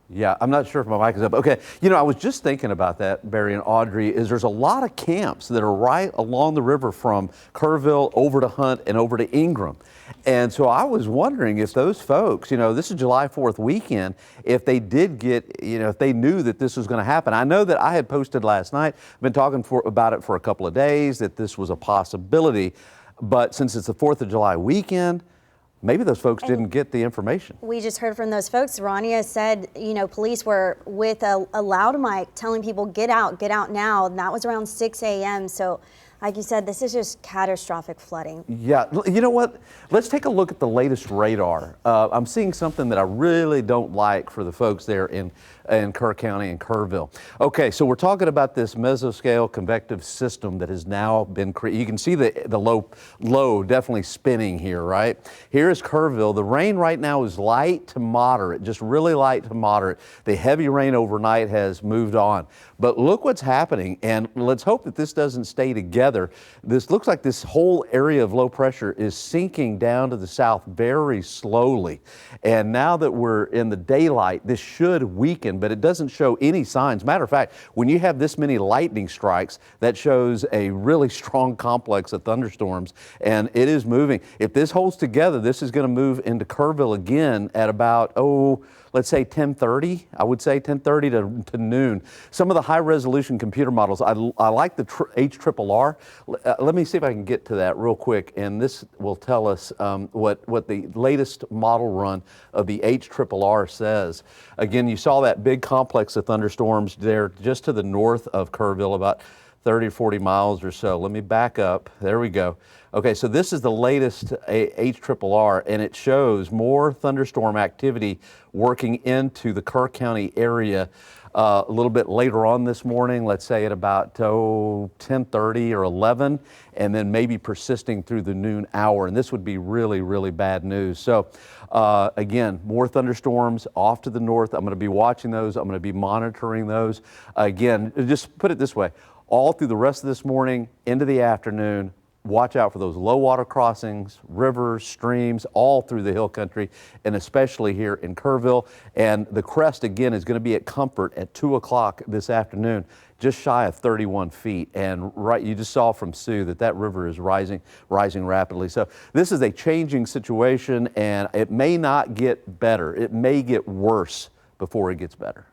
Yeah, I'm not sure if my mic is up. Okay, you know, I was just thinking about that, Barry and Audrey, is there's a lot of camps that are right along the river from Kerrville over to Hunt and over to Ingram. And so I was wondering if those folks, you know, this is July 4th weekend, if they did get, you know, if they knew that this was going to happen. I know that I had posted last night, been talking about it for a couple of days, that this was a possibility. But since it's the 4th of July weekend, maybe those folks didn't get the information. We just heard from those folks. Rania said, you know, police were with a loud mic telling people, get out now. And that was around 6 a.m. So like you said, this is just catastrophic flooding. Yeah, you know what? Let's take a look at the latest radar. I'm seeing something that I really don't like for the folks there in Kerr County and Kerrville. Okay, so we're talking about this mesoscale convective system that has now been created. You can see the low definitely spinning here, right? Here is Kerrville. The rain right now is light to moderate, just really light to moderate. The heavy rain overnight has moved on. But look what's happening, and let's hope that this doesn't stay together. This looks like this whole area of low pressure is sinking down to the south very slowly. And now that we're in the daylight, this should weaken, but it doesn't show any signs. Matter of fact, when you have this many lightning strikes, that shows a really strong complex of thunderstorms, and it is moving. If this holds together, this is going to move into Kerrville again at about, let's say 10:30. I would say 10:30 to noon. Some of the high resolution computer models, I like the HRRR. Let me see if I can get to that real quick, and this will tell us what the latest model run of the HRRR says. Again, you saw that big complex of thunderstorms there just to the north of Kerrville, about 30 or 40 miles or so. Let me back up. There we go. Okay, so this is the latest HRRR, and it shows more thunderstorm activity working into the Kerr County area a little bit later on this morning, let's say at about 10:30 or 11, and then maybe persisting through the noon hour. And this would be really, really bad news. So again, more thunderstorms off to the north. I'm going to be watching those. I'm going to be monitoring those. Again, just put it this way, all through the rest of this morning into the afternoon, watch out for those low water crossings, rivers, streams, all through the hill country, and especially here in Kerrville. And the crest again is going to be at Comfort at 2 o'clock this afternoon, just shy of 31 feet. And right, you just saw from Sue that river is rising rapidly. So this is a changing situation, and it may not get better. It may get worse before it gets better.